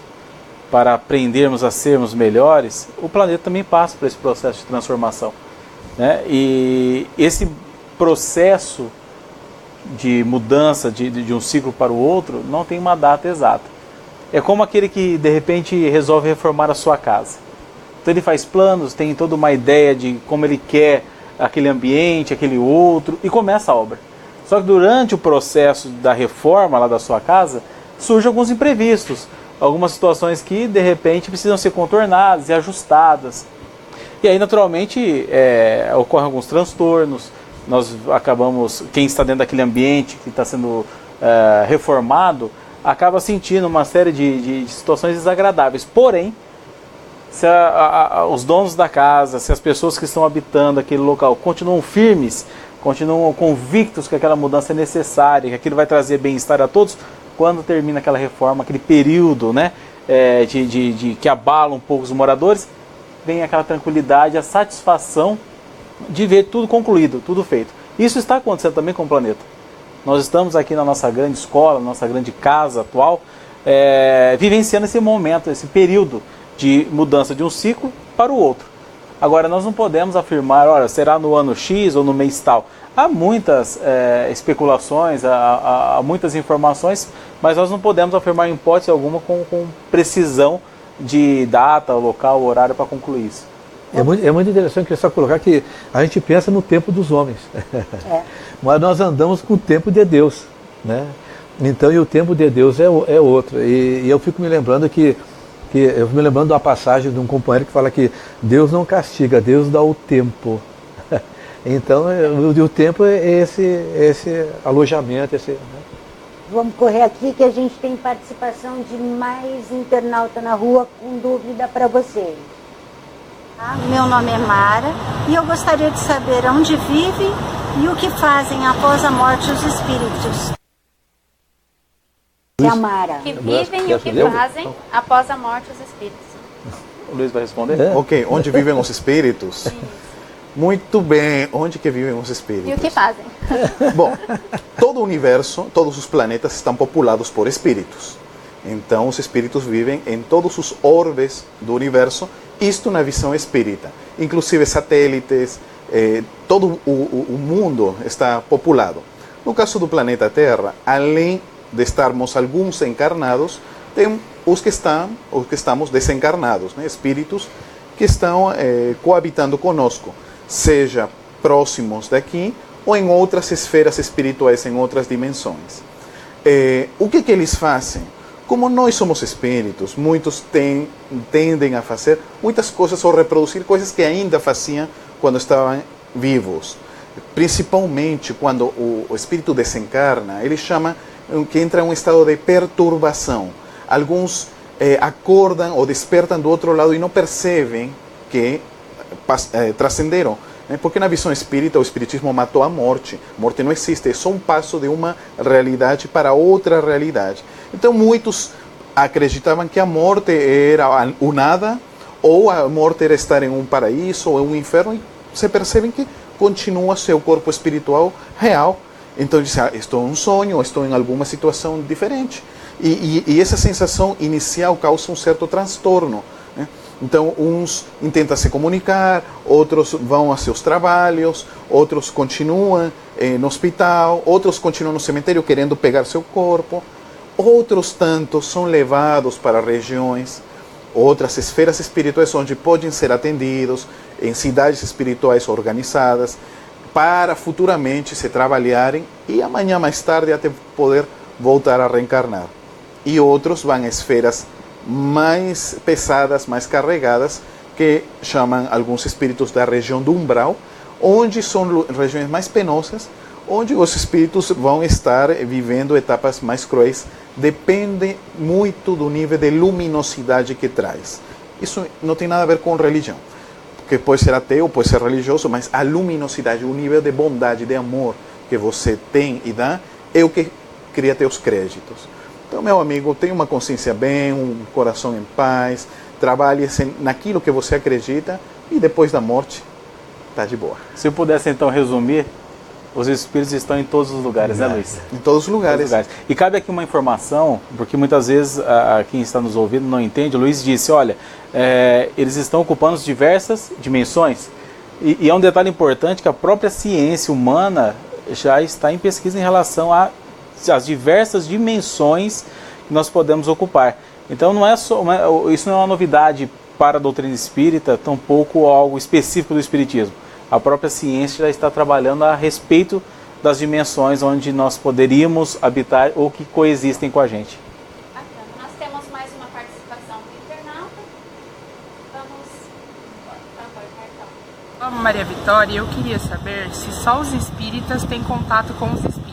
D: para aprendermos a sermos melhores, o planeta também passa por esse processo de transformação, né? E esse processo de mudança de um ciclo para o outro não tem uma data exata. É como aquele que de repente resolve reformar a sua casa. Então ele faz planos, tem toda uma ideia de como ele quer aquele ambiente, aquele outro, e começa a obra. Só que durante o processo da reforma lá da sua casa, surgem alguns imprevistos, algumas situações que de repente precisam ser contornadas e ajustadas. E aí naturalmente ocorrem alguns transtornos. Nós acabamos, quem está dentro daquele ambiente que está sendo reformado, acaba sentindo uma série de situações desagradáveis. Porém, se os donos da casa, se as pessoas que estão habitando aquele local continuam firmes, continuam convictos que aquela mudança é necessária, que aquilo vai trazer bem-estar a todos, quando termina aquela reforma, aquele período, né, que abala um pouco os moradores, vem aquela tranquilidade, a satisfação de ver tudo concluído, tudo feito. Isso está acontecendo também com o planeta. Nós estamos aqui na nossa grande escola, nossa grande casa atual, vivenciando esse momento, esse período de mudança de um ciclo para o outro. Agora, nós não podemos afirmar, olha, será no ano X ou no mês tal. Há muitas especulações, há muitas informações, mas nós não podemos afirmar em hipótese alguma com precisão de data, local, horário para concluir isso.
B: É muito interessante que só colocar que a gente pensa no tempo dos homens, mas nós andamos com o tempo de Deus, né? Então, e o tempo de Deus é outro. E eu fico me lembrando de uma passagem de um companheiro que fala que Deus não castiga, Deus dá o tempo. Então, o tempo é esse alojamento, né?
C: Vamos correr aqui que a gente tem participação de mais internauta na rua com dúvida para vocês.
G: Meu nome é Mara e eu gostaria de saber onde vivem e o que fazem após a morte os espíritos.
C: É a Mara.
A: Que vivem e o que fazem após a morte os espíritos.
D: O Luiz vai responder?
E: Ok, onde vivem os espíritos? Muito bem, onde que vivem os espíritos?
A: E o que fazem?
E: Bom, todo o universo, todos os planetas estão populados por espíritos. Então, os espíritos vivem em todos os orbes do universo, isto na visão espírita. Inclusive satélites, todo o mundo está populado. No caso do planeta Terra, além de estarmos alguns encarnados, tem os que estamos desencarnados, né? Espíritos que estão coabitando conosco, seja próximos daqui ou em outras esferas espirituais, em outras dimensões. O que eles fazem? Como nós somos espíritos, muitos tendem a fazer muitas coisas ou reproduzir coisas que ainda faziam quando estavam vivos. Principalmente quando o espírito desencarna, ele chama que entra em um estado de perturbação. Alguns acordam ou despertam do outro lado e não percebem que transcenderam. Porque na visão espírita, o espiritismo matou a morte. A morte não existe, é só um passo de uma realidade para outra realidade. Então muitos acreditavam que a morte era o nada, ou a morte era estar em um paraíso ou em um inferno, e se percebem que continua seu corpo espiritual real. Então dizem, estou em um sonho, estou em alguma situação diferente. E essa sensação inicial causa um certo transtorno, né? Então, uns tentam se comunicar, outros vão a seus trabalhos, outros continuam no hospital, outros continuam no cemitério querendo pegar seu corpo, outros tantos são levados para regiões, outras esferas espirituais onde podem ser atendidos, em cidades espirituais organizadas, para futuramente se trabalharem e amanhã mais tarde até poder voltar a reencarnar. E outros vão a esferas mais pesadas, mais carregadas, que chamam alguns espíritos da região do umbral, onde são regiões mais penosas, onde os espíritos vão estar vivendo etapas mais cruéis. Depende muito do nível de luminosidade que traz. Isso não tem nada a ver com religião, porque pode ser ateu, pode ser religioso, mas a luminosidade, o nível de bondade, de amor que você tem e dá, é o que cria teus créditos. Então, meu amigo, tenha uma consciência bem, um coração em paz, trabalhe naquilo que você acredita e depois da morte, está de boa.
D: Se eu pudesse então resumir, os espíritos estão em todos os lugares, né, Luiz?
E: Em todos os lugares.
D: E cabe aqui uma informação, porque muitas vezes quem está nos ouvindo não entende. O Luiz disse, olha, eles estão ocupando diversas dimensões. E é um detalhe importante que a própria ciência humana já está em pesquisa em relação às diversas dimensões que nós podemos ocupar. Então não é só isso não é uma novidade para a doutrina espírita, tampouco algo específico do espiritismo. A própria ciência já está trabalhando a respeito das dimensões onde nós poderíamos habitar ou que coexistem com a gente.
A: Bacana. Nós temos mais uma participação do internauta.
H: Vamos, Maria Vitória, eu queria saber se só os espíritas têm contato com os espíritos.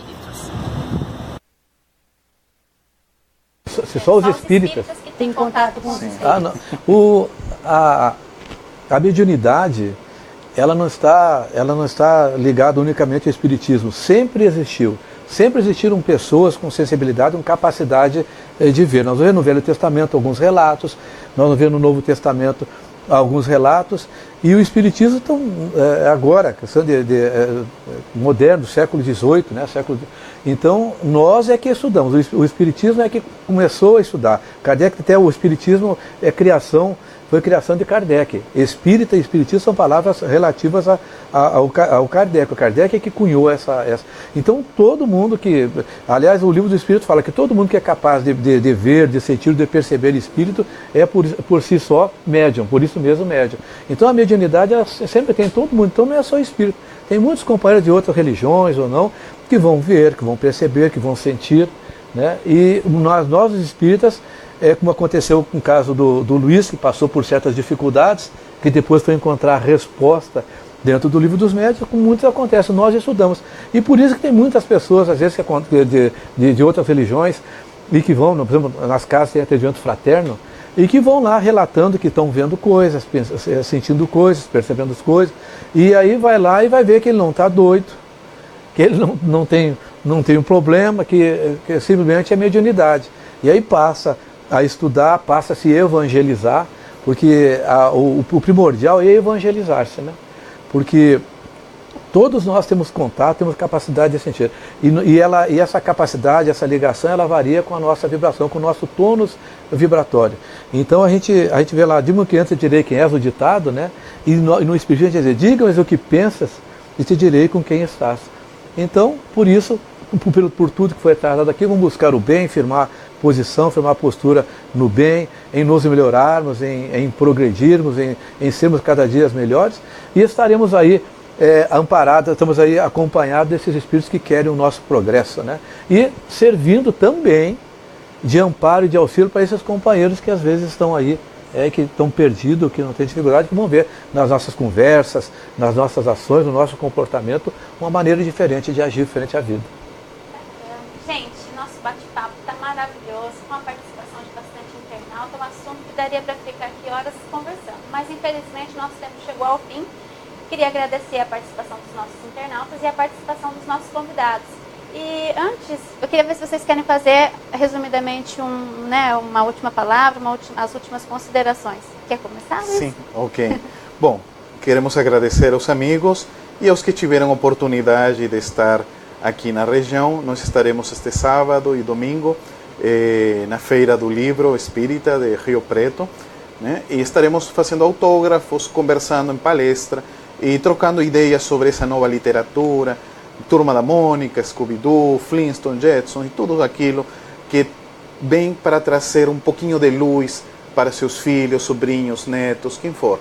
B: Se só os espíritas
A: que têm contato com os espíritos.
B: Não. A mediunidade, ela não está ligada unicamente ao espiritismo. Sempre existiram pessoas com sensibilidade, com capacidade de ver. Nós vemos no Velho Testamento alguns relatos, nós vemos no Novo Testamento alguns relatos, e o Espiritismo agora, questão moderno, século XVIII, né, então nós é que estudamos, o Espiritismo é que começou a estudar. Kardec, até o Espiritismo foi criação de Kardec. Espírita e Espiritismo são palavras relativas ao Kardec. O Kardec é que cunhou essa. Então todo mundo aliás, o Livro do Espírito fala que todo mundo que é capaz de ver, de sentir, de perceber espírito é por si só médium, por isso mesmo médium. Então a mediunidade sempre tem todo mundo, então não é só espírito. Tem muitos companheiros de outras religiões ou não, que vão ver, que vão perceber, que vão sentir, né? E nós os espíritas, como aconteceu com o caso do Luiz, que passou por certas dificuldades, que depois foi encontrar a resposta dentro do Livro dos Médiuns, como muitos acontece, nós estudamos. E por isso que tem muitas pessoas, às vezes, de outras religiões, e que vão, por exemplo, nas casas tem atendimento fraterno, e que vão lá relatando que estão vendo coisas, sentindo coisas, percebendo as coisas, e aí vai lá e vai ver que ele não está doido, que ele não tem um problema, que simplesmente é mediunidade. E aí passa a estudar, passa a se evangelizar, porque o primordial é evangelizar-se, né? Porque todos nós temos contato, temos capacidade de sentir. E essa capacidade, essa ligação, ela varia com a nossa vibração, com o nosso tônus vibratório. Então a gente vê lá, digo que antes direi quem és, o ditado, né? E no Espírito a gente diz, diga-me o que pensas e te direi com quem estás. Então, por isso, por tudo que foi tratado aqui, vamos buscar o bem, firmar posição, firmar postura no bem, em nos melhorarmos, em progredirmos, em sermos cada dia melhores, e estaremos aí amparados, estamos aí acompanhados desses espíritos que querem o nosso progresso, né? E servindo também de amparo e de auxílio para esses companheiros que às vezes estão aí, que estão perdidos, que não têm dificuldade, que vão ver nas nossas conversas, nas nossas ações, no nosso comportamento, uma maneira diferente de agir frente à vida.
A: Gente, nosso bate-papo está maravilhoso, com a participação de bastante internauta, um assunto que daria para ficar aqui horas conversando, mas infelizmente nosso tempo chegou ao fim. Queria agradecer a participação dos nossos internautas e a participação dos nossos convidados. E antes, eu queria ver se vocês querem fazer, resumidamente, uma última palavra, as últimas considerações. Quer começar, Luiz?
E: Sim, ok. Bom, queremos agradecer aos amigos e aos que tiveram oportunidade de estar aqui na região. Nós estaremos este sábado e domingo na Feira do Livro Espírita de Rio Preto, né? E estaremos fazendo autógrafos, conversando em palestra e trocando ideias sobre essa nova literatura, Turma da Mônica, Scooby-Doo, Flintstone, Jetson e tudo aquilo que vem para trazer um pouquinho de luz para seus filhos, sobrinhos, netos, quem for.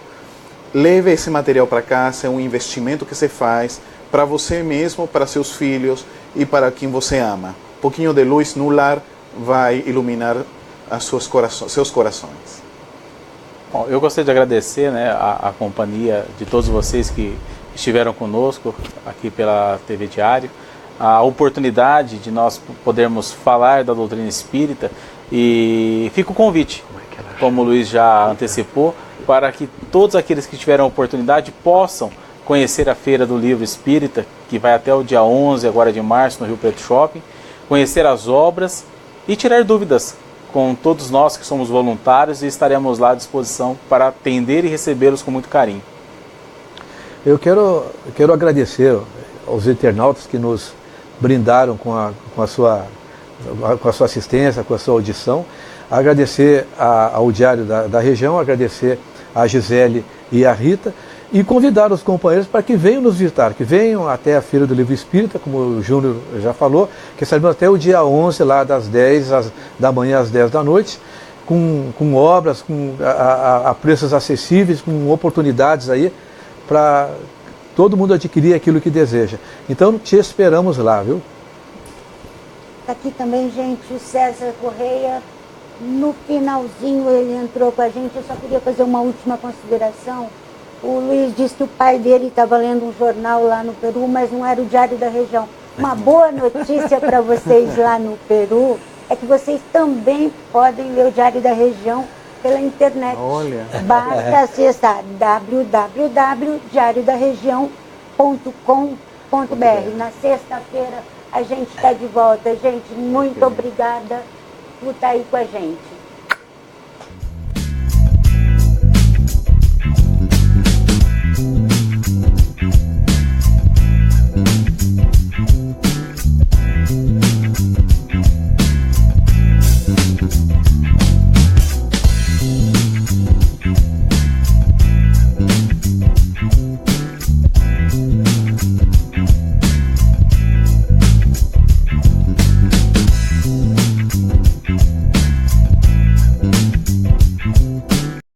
E: Leve esse material para casa, é um investimento que se faz para você mesmo, para seus filhos e para quem você ama. Um pouquinho de luz no lar vai iluminar seus corações.
D: Bom, eu gostaria de agradecer, né, a companhia de todos vocês que estiveram conosco aqui pela TV Diário, a oportunidade de nós podermos falar da doutrina espírita, e fica o convite, como o Luiz já antecipou, para que todos aqueles que tiveram a oportunidade possam conhecer a Feira do Livro Espírita, que vai até o dia 11 agora de março no Rio Preto Shopping, conhecer as obras e tirar dúvidas com todos nós que somos voluntários, e estaremos lá à disposição para atender e recebê-los com muito carinho.
B: Eu quero agradecer aos internautas que nos brindaram com a sua assistência, com a sua audição, agradecer ao Diário da Região, agradecer a Gisele e a Rita, e convidar os companheiros para que venham nos visitar, que venham até a Feira do Livro Espírita, como o Júnior já falou, que estaremos até o dia 11, lá das 10 da manhã às 10 da noite, com obras, a preços acessíveis, com oportunidades aí, para todo mundo adquirir aquilo que deseja. Então, te esperamos lá, viu?
C: Está aqui também, gente, o César Correia. No finalzinho ele entrou com a gente. Eu só queria fazer uma última consideração. O Luiz disse que o pai dele estava lendo um jornal lá no Peru, mas não era o Diário da Região. Uma boa notícia para vocês lá no Peru é que vocês também podem ler o Diário da Região pela internet.
E: Olha.
C: Basta acessar www.diariodaregião.com.br. Na sexta-feira a gente está de volta. Gente, muito obrigada por estar aí com a gente.